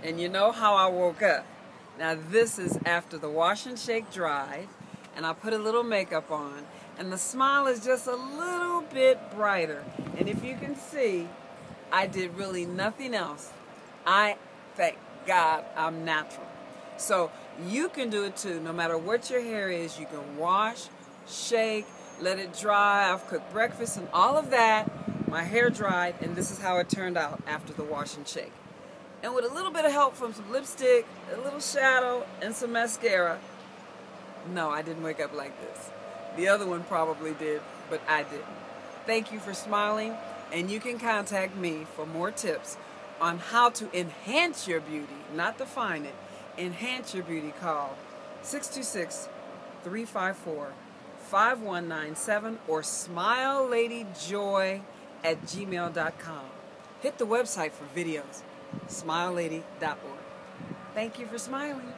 And you know how I woke up. Now this is after the wash and shake dried, and I put a little makeup on, and the smile is just a little bit brighter. And if you can see, I did really nothing else. I thank God I'm natural. So you can do it too, no matter what your hair is. You can wash, shake, let it dry. I've cooked breakfast and all of that. My hair dried, and this is how it turned out after the wash and shake. And with a little bit of help from some lipstick, a little shadow, and some mascara. No, I didn't wake up like this. The other one probably did, but I didn't. Thank you for smiling, and you can contact me for more tips on how to enhance your beauty, not define it. Enhance your beauty. Call 626-354-5197 or smileladyjoy@gmail.com. Hit the website for videos, smilelady.org. Thank you for smiling.